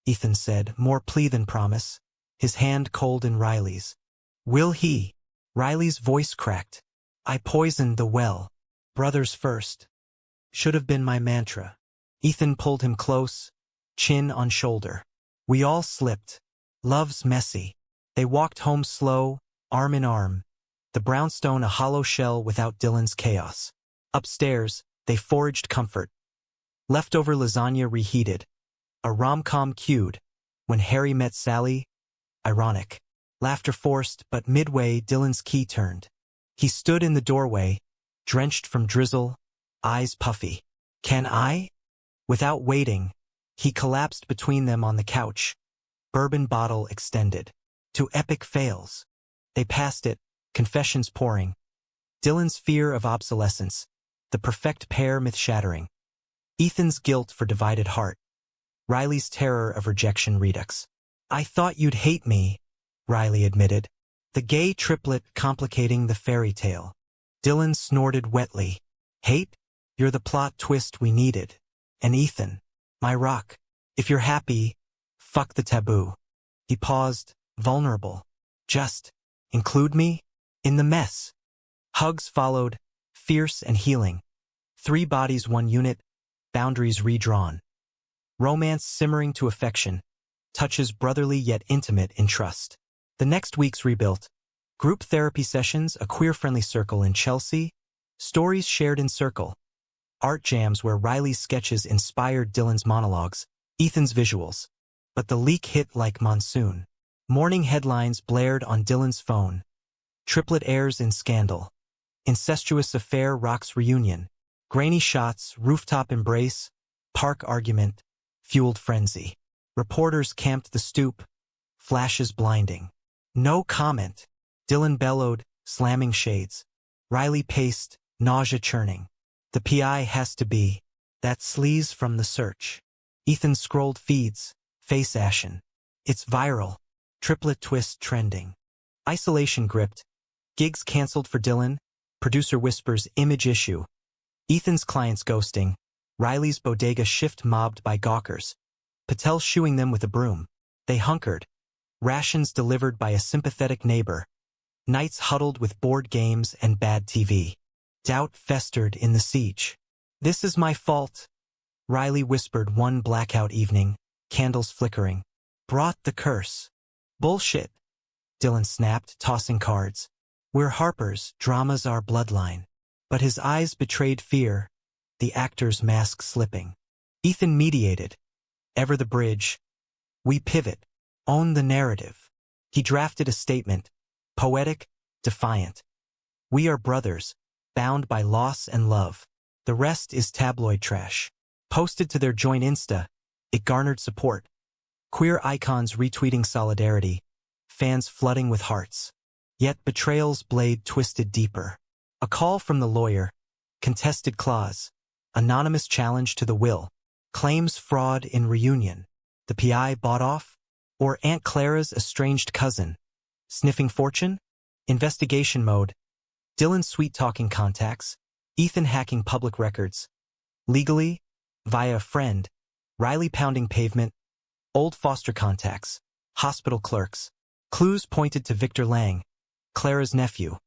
Ethan said, more plea than promise, his hand cold in Riley's. Will he? Riley's voice cracked. I poisoned the well. Brothers first. Should have been my mantra. Ethan pulled him close, chin on shoulder. We all slipped. Love's messy. They walked home slow, arm in arm. The brownstone a hollow shell without Dylan's chaos. Upstairs, they foraged comfort. Leftover lasagna reheated. A rom-com cued. When Harry met Sally. Ironic. Laughter forced, but midway Dylan's key turned. He stood in the doorway, drenched from drizzle, eyes puffy. Can I? Without waiting, he collapsed between them on the couch. Bourbon bottle extended. To epic fails. They passed it, confessions pouring. Dylan's fear of obsolescence. The perfect pair myth-shattering. Ethan's guilt for divided heart. Riley's terror of rejection redux. I thought you'd hate me, Riley admitted. The gay triplet complicating the fairy tale. Dylan snorted wetly. Hate? You're the plot twist we needed. And Ethan, my rock. If you're happy, fuck the taboo. He paused, vulnerable. Just, include me? In the mess. Hugs followed, fierce and healing. 3 bodies 1 unit, boundaries redrawn. Romance simmering to affection. Touches brotherly yet intimate in trust. The next week's rebuilt. Group therapy sessions, a queer-friendly circle in Chelsea. Stories shared in circle. Art jams where Riley's sketches inspired Dylan's monologues, Ethan's visuals. But the leak hit like monsoon. Morning headlines blared on Dylan's phone. TRIPPlet airs in scandal. Incestuous affair rocks reunion. Grainy shots, rooftop embrace. Park argument fueled frenzy. Reporters camped the stoop, flashes blinding. No comment. Dylan bellowed, slamming shades. Riley paced, nausea churning. The PI has to be. That sleaze from the search. Ethan scrolled feeds, face ashen. It's viral. TRIPPlet twist trending. Isolation gripped. Gigs canceled for Dylan. Producer whispers image issue. Ethan's clients ghosting. Riley's bodega shift mobbed by gawkers. Patel shooing them with a broom. They hunkered. Rations delivered by a sympathetic neighbor. Nights huddled with board games and bad TV. Doubt festered in the siege. This is my fault, Riley whispered one blackout evening, candles flickering. Brought the curse. Bullshit, Dylan snapped, tossing cards. We're Harper's, drama's our bloodline. But his eyes betrayed fear, the actor's mask slipping. Ethan mediated. Ever the bridge. We pivot. Own the narrative. He drafted a statement. Poetic, defiant. We are brothers, bound by loss and love. The rest is tabloid trash. Posted to their joint Insta, it garnered support. Queer icons retweeting solidarity, fans flooding with hearts. Yet betrayal's blade twisted deeper. A call from the lawyer, contested clause, anonymous challenge to the will, claims fraud in reunion. The PI bought off? Or Aunt Clara's estranged cousin? Sniffing fortune? Investigation mode. Dylan sweet-talking contacts. Ethan hacking public records. Legally? Via a friend. Riley pounding pavement. Old foster contacts. Hospital clerks. Clues pointed to Victor Lang, Clara's nephew.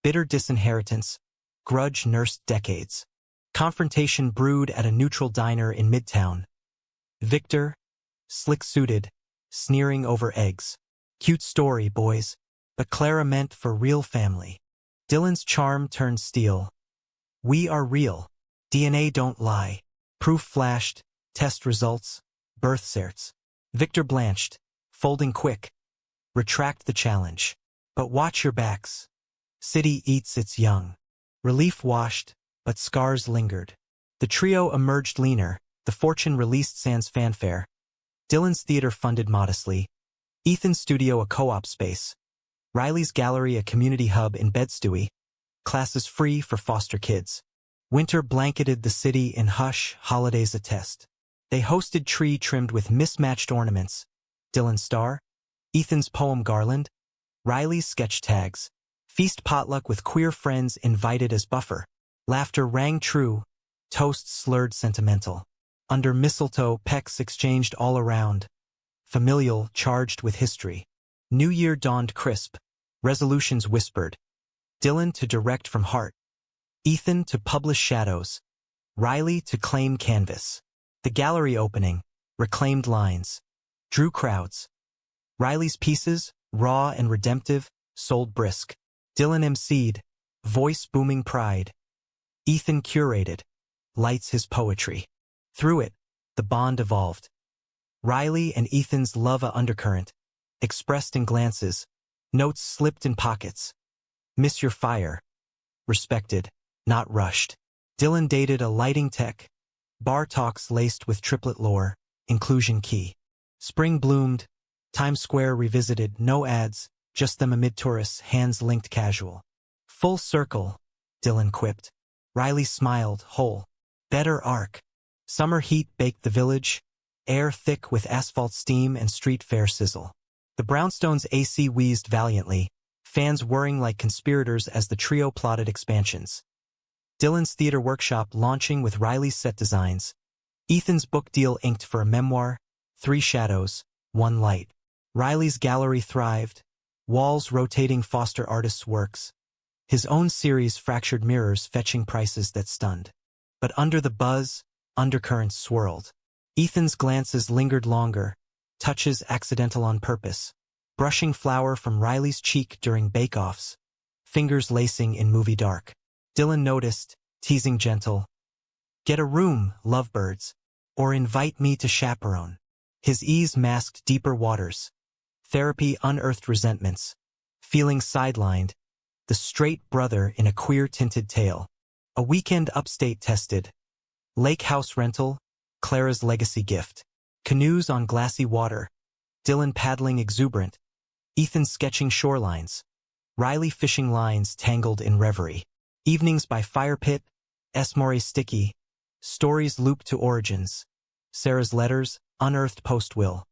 Bitter disinheritance. Grudge nursed decades. Confrontation brewed at a neutral diner in Midtown. Victor, slick-suited, sneering over eggs. Cute story, boys. But Clara meant for real family. Dylan's charm turned steel. We are real. DNA don't lie. Proof flashed. Test results. Birth certs. Victor blanched, folding quick. Retract the challenge. But watch your backs. City eats its young. Relief washed, but scars lingered. The trio emerged leaner. The fortune released sans fanfare. Dylan's theater funded modestly. Ethan's studio a co-op space. Riley's gallery a community hub in Bed-Stuy. Classes free for foster kids. Winter blanketed the city in hush, holidays attest. They hosted tree trimmed with mismatched ornaments. Dylan's star. Ethan's poem garland. Riley's sketch tags. Feast potluck with queer friends invited as buffer. Laughter rang true. Toasts slurred sentimental. Under mistletoe, pecks exchanged all around. Familial, charged with history. New Year dawned crisp. Resolutions whispered. Dylan to direct from heart. Ethan to publish shadows. Riley to claim canvas. The gallery opening. Reclaimed lines. Drew crowds. Riley's pieces, raw and redemptive, sold brisk. Dylan emceed. Voice booming pride. Ethan curated. Lights his poetry. Through it, the bond evolved. Riley and Ethan's love a undercurrent. Expressed in glances. Notes slipped in pockets. Miss your fire. Respected, not rushed. Dylan dated a lighting tech. Bar talks laced with TRIPPlet lore. Inclusion key. Spring bloomed. Times Square revisited. No ads. Just them amid tourists, hands linked casual. Full circle, Dylan quipped. Riley smiled, whole. Better arc. Summer heat baked the village. Air thick with asphalt steam and street fair sizzle. The brownstones' AC wheezed valiantly, fans whirring like conspirators as the trio plotted expansions. Dylan's theater workshop launching with Riley's set designs. Ethan's book deal inked for a memoir, 3 shadows, 1 light. Riley's gallery thrived, walls rotating foster artists' works. His own series fractured mirrors fetching prices that stunned. But under the buzz, undercurrents swirled. Ethan's glances lingered longer, touches accidental on purpose. Brushing flour from Riley's cheek during bake-offs, fingers lacing in movie dark. Dylan noticed, teasing gentle. Get a room, lovebirds, or invite me to chaperone. His ease masked deeper waters. Therapy unearthed resentments. Feeling sidelined, the straight brother in a queer-tinted tale. A weekend upstate tested. Lake house rental, Clara's legacy gift. Canoes on glassy water. Dylan paddling exuberant. Ethan sketching shorelines. Riley fishing lines tangled in reverie. Evenings by fire pit. Esmore sticky. Stories loop to origins. Sarah's letters, unearthed post-will.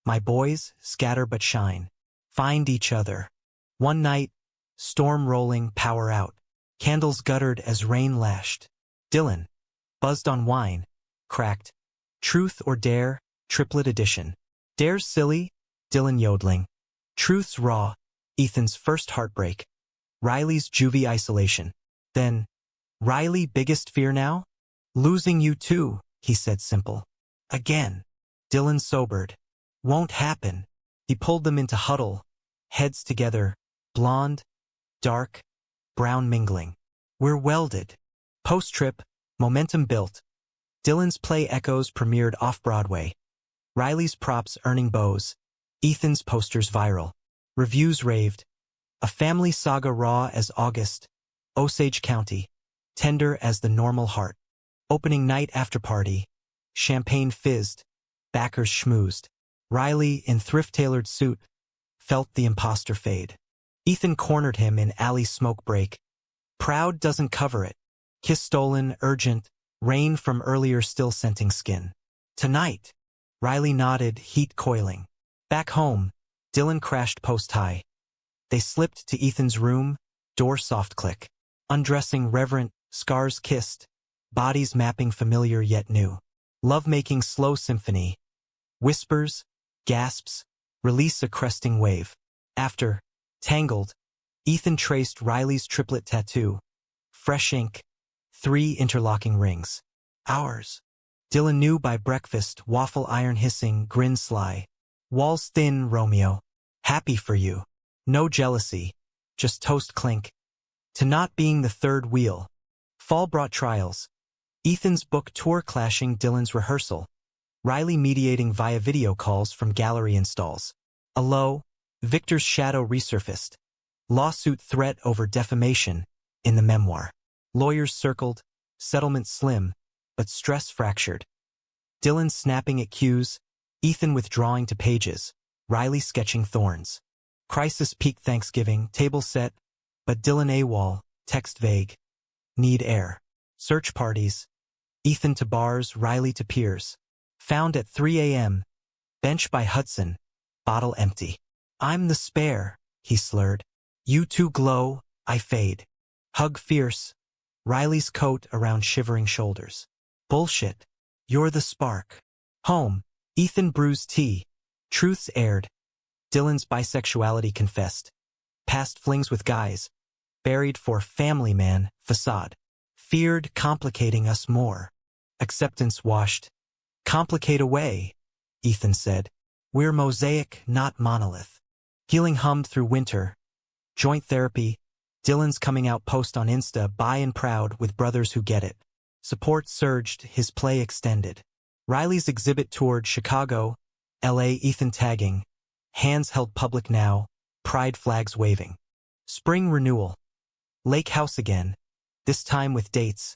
My boys, scatter but shine. Find each other. One night, storm rolling, power out. Candles guttered as rain lashed. Dylan, buzzed on wine, cracked. Truth or Dare, TRIPPlet edition. Dare's silly, Dylan yodeling. Truth's raw, Ethan's first heartbreak. Riley's juvie isolation. Then, Riley, biggest fear now? Losing you too, he said simple. Again. Dylan sobered. Won't happen. He pulled them into huddle, heads together, blonde, dark, brown mingling. We're welded. Post-trip, momentum built. Dylan's play Echoes premiered off-Broadway. Riley's props earning bows. Ethan's posters viral. Reviews raved. A family saga raw as August. Osage County. Tender as the normal heart. Opening night after party. Champagne fizzed. Backers schmoozed. Riley, in thrift-tailored suit, felt the imposter fade. Ethan cornered him in alley smoke break. Proud doesn't cover it. Kiss stolen, urgent, rain from earlier still scenting skin. Tonight. Riley nodded, heat coiling. Back home, Dylan crashed post-high. They slipped to Ethan's room, door soft click. Undressing reverent, scars kissed, bodies mapping familiar yet new. Love-making slow symphony. Whispers, gasps, release a cresting wave. After, tangled, Ethan traced Riley's TRIPPlet tattoo. Fresh ink. 3 interlocking rings. Ours. Dylan knew by breakfast, waffle iron hissing, grin sly. Walls thin, Romeo. Happy for you. No jealousy. Just toast clink. To not being the third wheel. Fall brought trials. Ethan's book tour clashing Dylan's rehearsal. Riley mediating via video calls from gallery installs. Allo, Victor's shadow resurfaced. Lawsuit threat over defamation in the memoir. Lawyers circled, settlement slim, but stress fractured. Dylan snapping at cues, Ethan withdrawing to pages, Riley sketching thorns. Crisis peak Thanksgiving, table set, but Dylan AWOL, text vague. Need air. Search parties. Ethan to bars, Riley to piers. Found at 3 a.m. Bench by Hudson. Bottle empty. I'm the spare, he slurred. You two glow, I fade. Hug fierce. Riley's coat around shivering shoulders. Bullshit. You're the spark. Home. Ethan brews tea. Truths aired. Dylan's bisexuality confessed. Past flings with guys. Buried for family man, facade. Feared complicating us more. Acceptance washed. Complicate away, Ethan said. We're mosaic, not monolith. Healing hummed through winter. Joint therapy. Dylan's coming out post on Insta, bi and proud with brothers who get it. Support surged, his play extended. Riley's exhibit toured Chicago, LA, Ethan tagging. Hands held public now, pride flags waving. Spring renewal. Lake House again, this time with dates.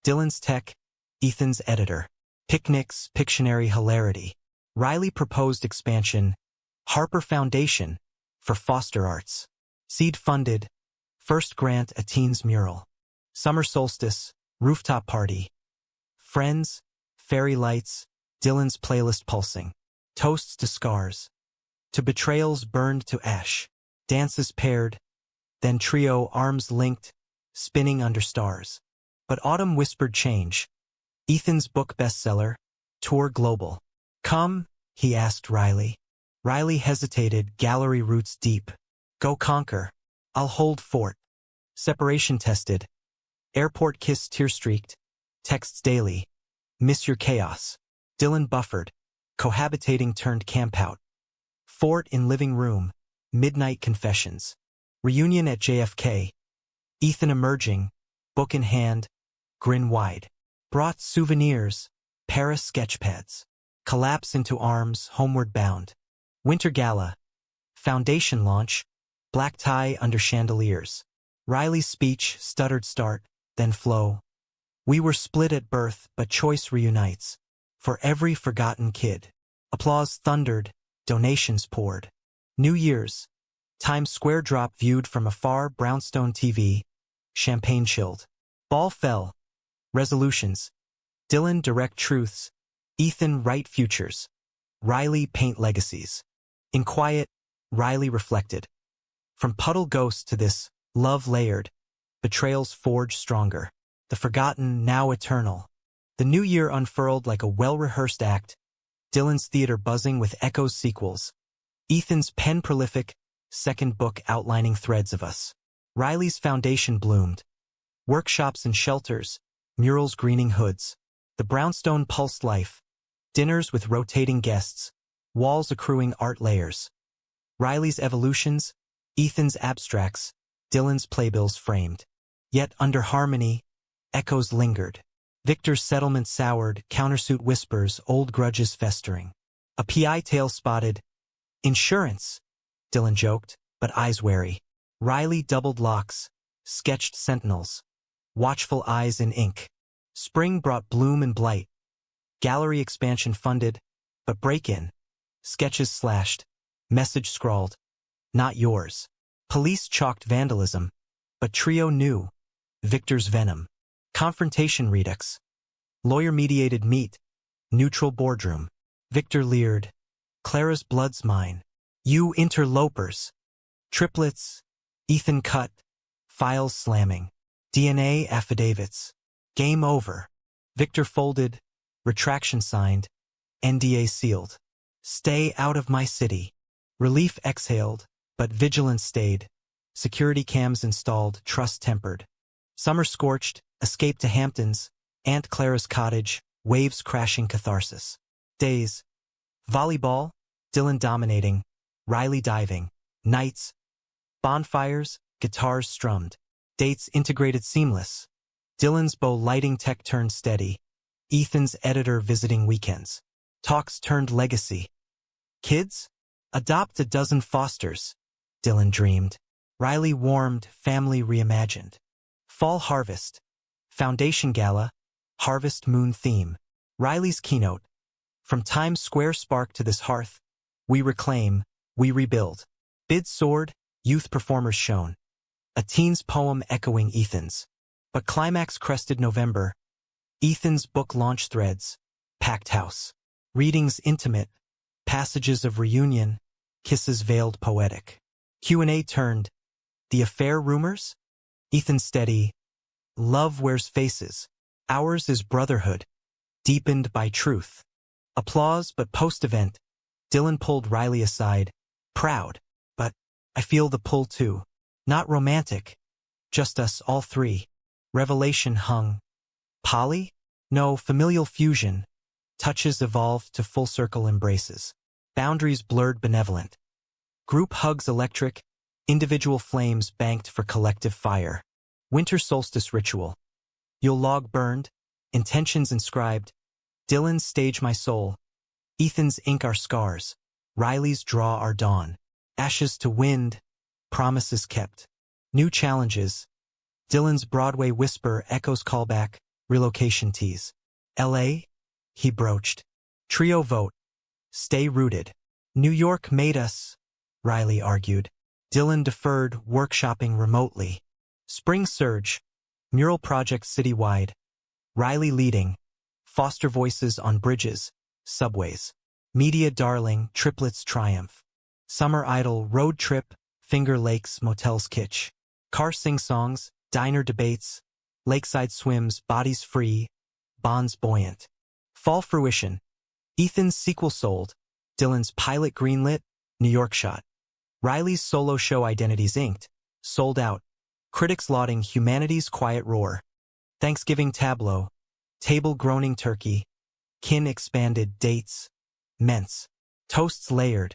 Dylan's tech, Ethan's editor. Picnics, Pictionary hilarity. Riley proposed expansion. Harper Foundation, for foster arts. Seed funded. First grant a teen's mural. Summer solstice, rooftop party. Friends, fairy lights, Dylan's playlist pulsing. Toasts to scars. To betrayals burned to ash. Dances paired. Then trio arms linked, spinning under stars. But autumn whispered change. Ethan's book bestseller, tour global. Come, he asked Riley. Riley hesitated, gallery roots deep. Go conquer. I'll hold fort. Separation tested. Airport kiss tear-streaked. Texts daily. Miss your chaos. Dylan buffered. Cohabitating turned campout. Fort in living room. Midnight confessions. Reunion at JFK. Ethan emerging. Book in hand. Grin wide. Brought souvenirs. Paris sketchpads. Collapse into arms, homeward bound. Winter gala. Foundation launch. Black tie under chandeliers. Riley's speech, stuttered start, then flow. We were split at birth, but choice reunites. For every forgotten kid. Applause thundered, donations poured. New Year's. Times Square drop viewed from afar, brownstone TV, champagne chilled. Ball fell. Resolutions. Dylan direct truths. Ethan write futures. Riley paint legacies. In quiet, Riley reflected. From puddle ghost to this, love layered, betrayals forged stronger. The forgotten, now eternal. The new year unfurled like a well-rehearsed act. Dylan's theater buzzing with Echoes sequels. Ethan's pen prolific, second book outlining threads of us. Riley's foundation bloomed. Workshops and shelters, murals greening hoods. The brownstone pulsed life. Dinners with rotating guests, walls accruing art layers. Riley's evolutions, Ethan's abstracts, Dylan's playbills framed. Yet under harmony, echoes lingered. Victor's settlement soured, countersuit whispers, old grudges festering. A PI tale spotted. Insurance, Dylan joked, but eyes wary. Riley doubled locks, sketched sentinels. Watchful eyes in ink. Spring brought bloom and blight. Gallery expansion funded, but break-in. Sketches slashed. Message scrawled. Not yours. Police chalked vandalism, but trio knew. Victor's venom. Confrontation redux. Lawyer-mediated meet. Neutral boardroom. Victor leered. Clara's blood's mine. You interlopers. Triplets. Ethan cut. Files slamming. DNA affidavits. Game over. Victor folded. Retraction signed. NDA sealed. Stay out of my city. Relief exhaled, but vigilance stayed. Security cams installed, trust tempered. Summer scorched, escape to Hamptons, Aunt Clara's cottage, waves crashing catharsis. Days. Volleyball, Dylan dominating, Riley diving. Nights. Bonfires, guitars strummed. Dates integrated seamless. Dylan's bow lighting tech turned steady. Ethan's editor visiting weekends. Talks turned legacy. Kids? Adopt a dozen fosters, Dylan dreamed. Riley warmed, family reimagined. Fall harvest. Foundation gala. Harvest moon theme. Riley's keynote. From Times Square spark to this hearth. We reclaim, we rebuild. Bid soared, youth performers shone. A teen's poem echoing Ethan's. But climax crested November. Ethan's book launch threads. Packed house. Readings intimate. Passages of reunion. Kisses veiled poetic. Q&A turned. The affair rumors? Ethan steady. Love wears faces. Ours is brotherhood. Deepened by truth. Applause, but post-event. Dylan pulled Riley aside. Proud. But I feel the pull too. Not romantic. Just us all three. Revelation hung. Poly? No, familial fusion. Touches evolved to full-circle embraces. Boundaries blurred benevolent. Group hugs electric. Individual flames banked for collective fire. Winter solstice ritual. Yule log burned. Intentions inscribed. Dylan's stage my soul. Ethan's ink our scars. Riley's draw our dawn. Ashes to wind. Promises kept. New challenges. Dylan's Broadway whisper echoes callback. Relocation tease. L.A.? He broached. Trio vote. Stay rooted. New York made us, Riley argued. Dylan deferred, workshopping remotely. Spring surge. Mural project citywide. Riley leading. Foster voices on bridges, subways. Media darling, triplets triumph. Summer idol, road trip, Finger Lakes, motels kitsch. Car sing-songs, diner debates. Lakeside swims, bodies free. Bonds buoyant. Fall fruition. Ethan's sequel sold. Dylan's pilot greenlit. New York shot. Riley's solo show Identities Inked. Sold out. Critics lauding humanity's quiet roar. Thanksgiving tableau. Table groaning turkey. Kin expanded dates. Ments. Toasts layered.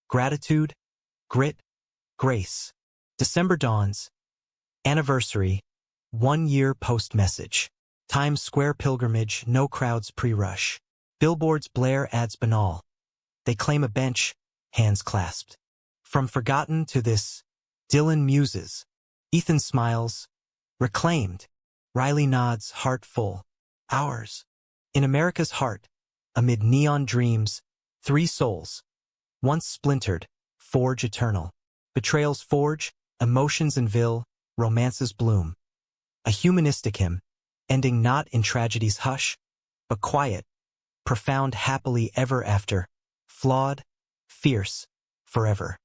Gratitude. Grit. Grace. December dawns. Anniversary. 1 year post message. Times Square pilgrimage, no crowds pre-rush. Billboards blare ads banal. They claim a bench, hands clasped. From forgotten to this, Dylan muses. Ethan smiles. Reclaimed. Riley nods, heart full. Ours. In America's heart. Amid neon dreams, three souls, once splintered, forge eternal. Betrayals forge, emotions unveil, romances bloom. A humanistic hymn, ending not in tragedy's hush, but quiet, profound happily ever after, flawed, fierce, forever.